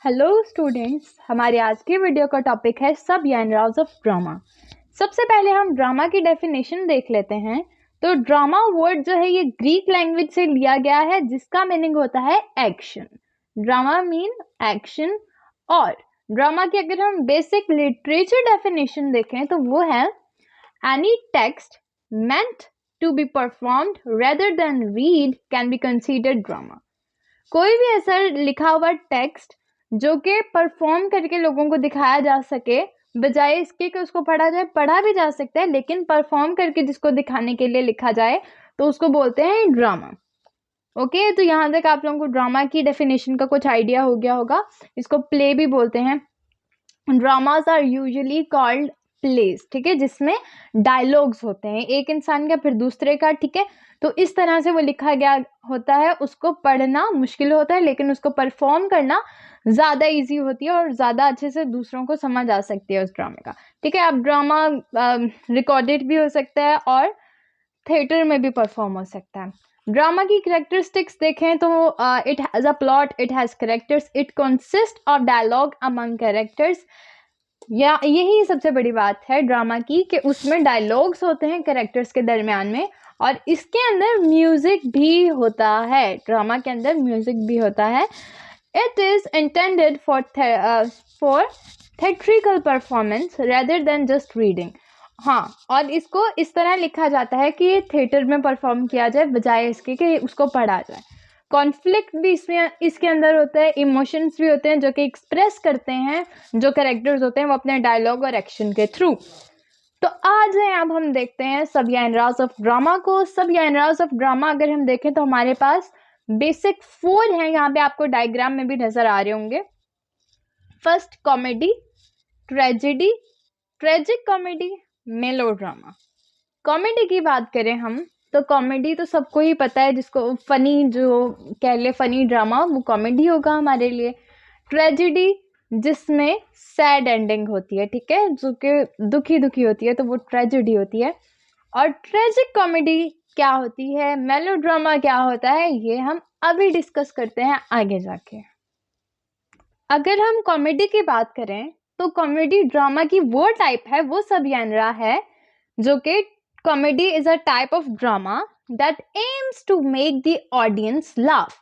Hello students, हमारे आज की वीडियो का टॉपिक है सब जनरास ऑफ ड्रामा। सबसे पहले हम ड्रामा की डेफिनेशन देख लेते हैं। तो ड्रामा वर्ड जो है ये ग्रीक लैंग्वेज से लिया गया है, जिसका मीनिंग होता है एक्शन। Drama mean action. और ड्रामा की अगर हम बेसिक लिटरेचर डेफिनेशन देखें तो वो है any text meant to be performed rather than read can be considered drama. कोई भी ऐसा लिखा हुआ टेक्स्ट जो कि परफॉर्म करके लोगों को दिखाया जा सके, बजाय इसके कि उसको पढ़ा जाए। पढ़ा भी जा सकता है, लेकिन परफॉर्म करके जिसको दिखाने के लिए लिखा जाए तो उसको बोलते हैं ड्रामा। ओके, तो यहाँ तक आप लोगों को ड्रामा की डेफिनेशन का कुछ आइडिया हो गया होगा। इसको प्ले भी बोलते हैं। Dramas are usually called plays, ठीक है, जिसमें डायलॉग्स होते हैं, एक इंसान का फिर दूसरे का, ठीक है। तो इस तरह से वो लिखा गया होता है। उसको पढ़ना मुश्किल होता है, लेकिन उसको परफॉर्म करना ज़्यादा इजी होती है और ज़्यादा अच्छे से दूसरों को समझ आ सकती है उस ड्रामे का, ठीक है। अब ड्रामा रिकॉर्डेड भी हो सकता है और थिएटर में भी परफॉर्म हो सकता है। ड्रामा की कैरेक्टरिस्टिक्स देखें तो it has a plot, it has characters, it consists of dialogue among characters. या यही सबसे बड़ी बात है ड्रामा की कि उसमें डायलॉग्स होते हैं कैरेक्टर्स के दरमियान में, और इसके अंदर म्यूजिक भी होता है। ड्रामा के अंदर म्यूजिक भी होता है। It is intended for theatrical performance rather than just reading. हाँ, और इसको इस तरह लिखा जाता है कि ये थिएटर में परफॉर्म किया जाए, बजाय इसके कि उसको पढ़ा जाए। कॉन्फ्लिक्ट भी इसके अंदर होता है, इमोशंस भी होते हैं जो कि एक्सप्रेस करते हैं जो कैरेक्टर्स होते हैं वो अपने डायलॉग और एक्शन के थ्रू। तो आज है, अब हम देखते हैं सब जनरास ऑफ ड्रामा को। सब जनरास ऑफ ड्रामा अगर हम देखें तो हमारे पास बेसिक 4 हैं। यहाँ पे आपको डायग्राम में भी नजर आ रहे होंगे। First comedy, tragedy, tragic comedy, melodrama. Comedy की बात करें हम तो कॉमेडी तो सबको ही पता है, जिसको फनी जो कह ले फनी ड्रामा, वो कॉमेडी होगा हमारे लिए। ट्रेजेडी जिसमें सैड एंडिंग होती है, ठीक है, जो कि दुखी दुखी होती है, तो वो ट्रेजेडी होती है। और ट्रेजिक कॉमेडी क्या होती है, मेलोड्रामा क्या होता है, ये हम अभी डिस्कस करते हैं आगे जाके। अगर हम कॉमेडी की बात करें तो कॉमेडी ड्रामा की वो टाइप है, वो सब जनरा है जो कि comedy is a type of drama that aims to make the audience laugh.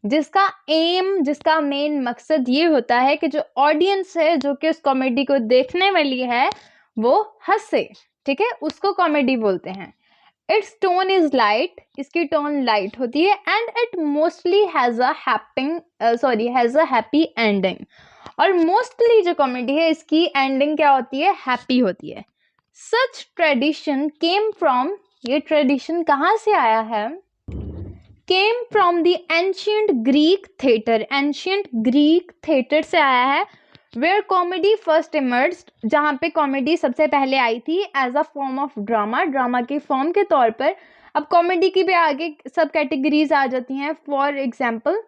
जिसका मेन मकसद ये होता है कि जो ऑडियंस है जो कि उस कॉमेडी को देखने वाली है वो हंसे, ठीक है, उसको कॉमेडी बोलते हैं। इट्स टोन इज लाइट, इसकी टोन लाइट होती है, and it mostly has a happy ending. और मोस्टली जो कॉमेडी है इसकी एंडिंग क्या होती है, हैप्पी होती है। सच ट्रेडिशन केम फ्रॉम, ये ट्रेडिशन कहाँ से आया है, came from the ancient Greek theatre. Ancient Greek theatre से आया है। वेयर कॉमेडी फर्स्ट इमर्ज्ड, जहाँ पे कॉमेडी सबसे पहले आई थी as a form of drama, drama की फॉर्म के तौर पर। अब कॉमेडी की भी आगे सब कैटेगरीज आ जाती हैं। फॉर एग्जाम्पल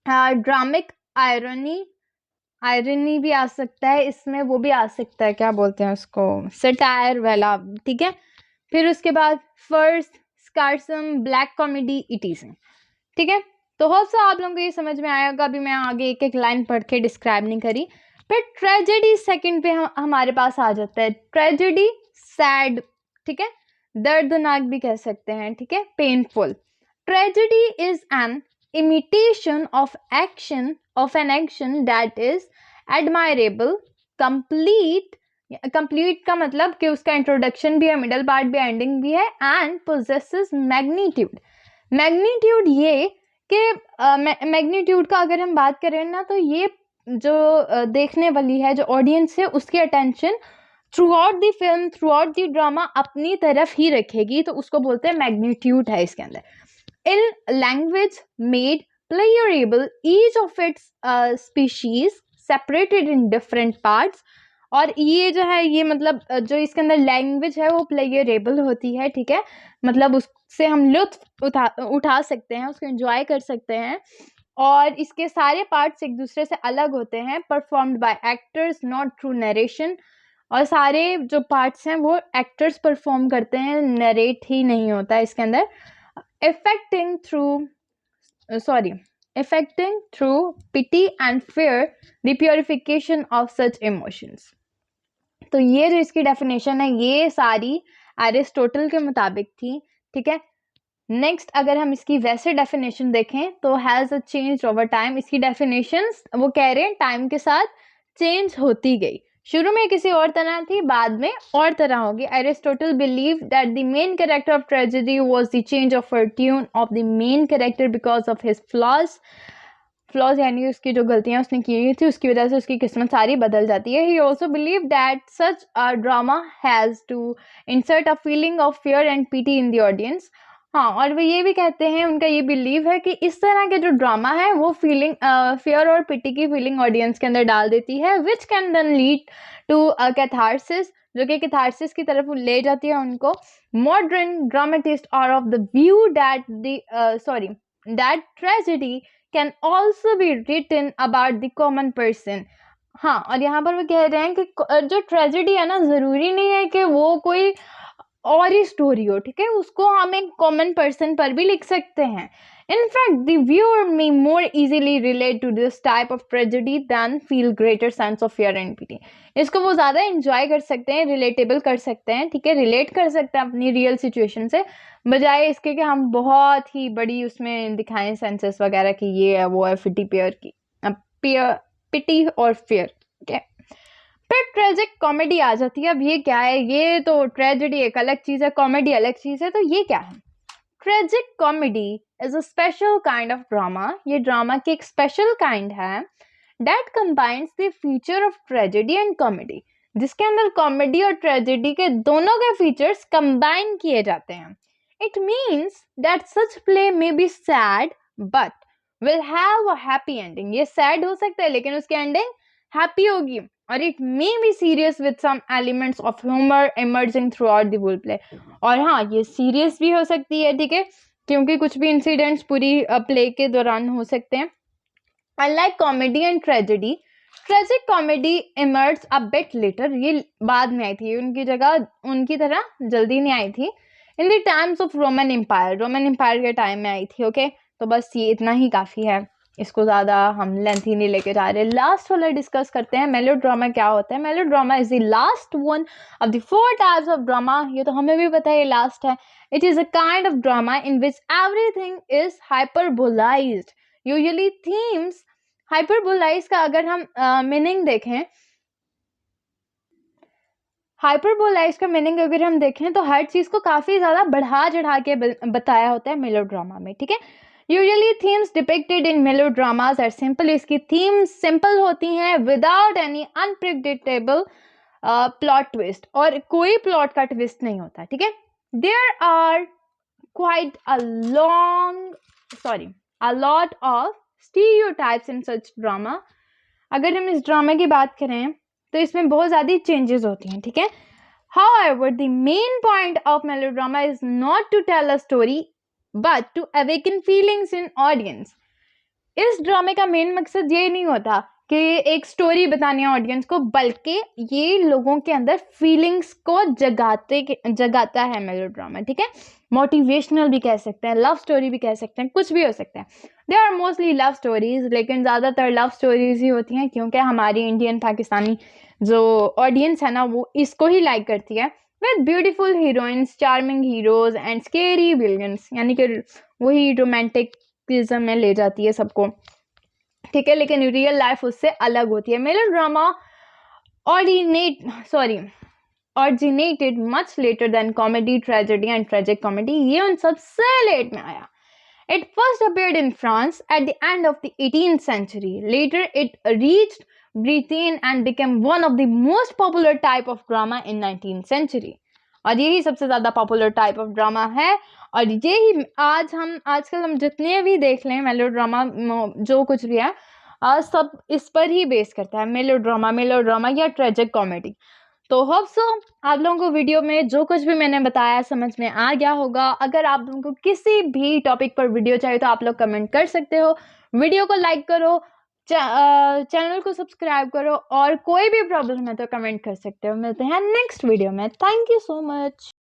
ड्रामिक आयरनी, आयरनी भी आ सकता है इसमें, वो भी आ सकता है, क्या बोलते हैं उसको, सटायर वाला, ठीक है। फिर उसके बाद फर्स्ट स्कार्सम, ब्लैक कॉमेडी, इटिज्म, ठीक है। तो होप सो आप लोगों को ये समझ में आएगा। अभी मैं आगे एक एक लाइन पढ़ के डिस्क्राइब नहीं करी। फिर ट्रेजेडी सेकंड पे हमारे पास आ जाता है। ट्रेजेडी सैड, ठीक है, दर्दनाक भी कह सकते हैं, ठीक है, painful. Tragedy is an imitation of an action that is admirable, complete का मतलब कि उसका इंट्रोडक्शन भी है, मिडल पार्ट भी, एंडिंग भी है, एंड possesses मैग्नीट्यूड। ये कि मैग्नीट्यूड का अगर हम बात करें ना, तो ये जो देखने वाली है, जो ऑडियंस है, उसकी attention through out the film, through out the drama अपनी तरफ ही रखेगी, तो उसको बोलते हैं मैग्नीट्यूड है इसके अंदर। In language made playable, each of its species separated in different parts। और ये जो है, ये मतलब जो इसके अंदर लैंग्वेज है वो प्लेयरेबल होती है, ठीक है, मतलब उससे हम लुत्फ उठा सकते हैं, उसको एंजॉय कर सकते हैं। और इसके सारे पार्ट्स एक दूसरे से अलग होते हैं, performed by actors not through narration. और सारे जो पार्ट्स हैं वो एक्टर्स परफॉर्म करते हैं, नरेट ही नहीं होता है इसके अंदर। affecting through pity and fear the purification of such emotions. तो ये जो इसकी डेफिनेशन है ये सारी एरिस्टोटल के मुताबिक थी, ठीक है। नेक्स्ट अगर हम इसकी वैसे डेफिनेशन देखें तो has a change over time, इसकी डेफिनेशंस वो कह रहे हैं टाइम के साथ चेंज होती गई, शुरू में किसी और तरह थी, बाद में और तरह होगी। Aristotle believe that the main character of tragedy was the change of fortune of the main character because of his flaws यानी उसकी जो गलतियां उसने की थी उसकी वजह से उसकी किस्मत सारी बदल जाती है। He also believe that such a drama has to insert a feeling of fear and pity in the audience. हाँ, और वो ये भी कहते हैं, उनका ये बिलीव है कि इस तरह के जो ड्रामा है वो फीलिंग फियर और पिटी की फीलिंग ऑडियंस के अंदर डाल देती है, which can then lead to catharsis, जो कि कैथारसिस की तरफ ले जाती है उनको। Modern dramatist are of the view that tragedy can also be written about the common person. हाँ, और यहाँ पर वो कह रहे हैं कि जो ट्रेजेडी है ना, ज़रूरी नहीं है कि वो कोई और ही स्टोरी हो, ठीक है, उसको हम एक कॉमन पर्सन पर भी लिख सकते हैं। In fact the viewer may more easily relate to this type of tragedy than feel greater sense of fear and pity. इसको वो ज़्यादा एंजॉय कर सकते हैं, रिलेटेबल कर सकते हैं, ठीक है, रिलेट कर सकते हैं अपनी रियल सिचुएशन से, बजाय इसके कि हम बहुत ही बड़ी उसमें दिखाएं सेंसेस वगैरह की ये है वो है पिटी और फियर, ठीक है। फिर ट्रेजिक कॉमेडी आ जाती है। अब ये क्या है, ये तो ट्रेजेडी एक अलग चीज़ है, कॉमेडी अलग चीज़ है, तो ये क्या है? Tragic comedy is a special kind of drama, ये ड्रामा की एक स्पेशल काइंड है that combines the feature of tragedy and comedy, जिसके अंदर कॉमेडी और ट्रेजेडी के दोनों के फीचर्स कंबाइन किए जाते हैं। It means that such play may be sad but will have a happy ending, ये सैड हो सकता है लेकिन उसकी एंडिंग हैप्पी होगी, और it may be serious with some elements of humour emerging throughout the full play. और हाँ, ये सीरियस भी हो सकती है, ठीक है, क्योंकि कुछ भी इंसिडेंट्स पूरी प्ले के दौरान हो सकते हैं। Unlike comedy and tragedy, tragic comedy emerge a bit letter, ये बाद में आई थी, उनकी जगह उनकी तरह जल्दी नहीं आई थी। In the times of Roman Empire के टाइम में आई थी, ओके। तो बस ये इतना ही काफ़ी है, इसको ज़्यादा हम लेंथी नहीं लेके जा रहे। लास्ट वाला डिस्कस करते हैं, मेलोड्रामा क्या होता है। Melodrama is the last one of the 4 types of drama, ये तो हमें भी पता है ये लास्ट है। It is a kind of drama in which everything is hyperbolized, usually themes. Hyperbolize का अगर हम मीनिंग देखें, हाइपरबोलाइज का मीनिंग अगर हम देखें तो हर चीज़ को काफ़ी ज़्यादा बढ़ा चढ़ा के बताया होता है मेलोड्रामा में, ठीक है। Usually themes depicted in melodramas are simple, इसकी थीम्स सिंपल होती हैं without any unpredictable plot twist, और कोई प्लॉट का ट्विस्ट नहीं होता, ठीक है। There are quite a lot of stereotypes in such drama. अगर हम इस ड्रामा की बात करें तो इसमें बहुत ज़्यादा चेंजेस होती हैं, ठीक है। However, the main point of melodrama is not to tell a story, but to awaken feelings in audience. इस ड्रामे का मेन मकसद ये नहीं होता कि एक स्टोरी बतानी है ऑडियंस को, बल्कि ये लोगों के अंदर फीलिंग्स को जगाता है मेलोड्रामा, ठीक है। मोटिवेशनल भी कह सकते हैं, लव स्टोरी भी कह सकते हैं, कुछ भी हो सकता है। They are mostly love stories, लेकिन ज़्यादातर लव स्टोरीज ही होती हैं, क्योंकि हमारी इंडियन पाकिस्तानी जो ऑडियंस है ना वो इसको ही लाइक करती है। With beautiful heroines, charming heroes and scary Williams, यानी कि वही रोमांटिकिज्म में ले जाती है सबको, ठीक है, लेकिन रियल लाइफ उससे अलग होती है। Melodrama originated much later than comedy, tragedy and tragic comedy, ये उन सबसे लेट में आया। It first appeared in France at the end of the 18th century. Later it reached Britain and became one of the most popular type of drama in 19th century. और यही सबसे ज़्यादा popular type of drama है, और यही आजकल हम जितने भी देख लें मेलोड्रामा जो कुछ भी है सब इस पर ही बेस करता है, मेलोड्रामा या ट्रेजिक कॉमेडी। तो होप सो आप लोगों को वीडियो में जो कुछ भी मैंने बताया समझ में आ गया होगा। अगर आप लोगों को किसी भी टॉपिक पर वीडियो चाहिए तो आप लोग कमेंट कर सकते हो, वीडियो को लाइक करो, चैनल को सब्सक्राइब करो, और कोई भी प्रॉब्लम है तो कमेंट कर सकते हो। मिलते हैं नेक्स्ट वीडियो में। Thank you so much.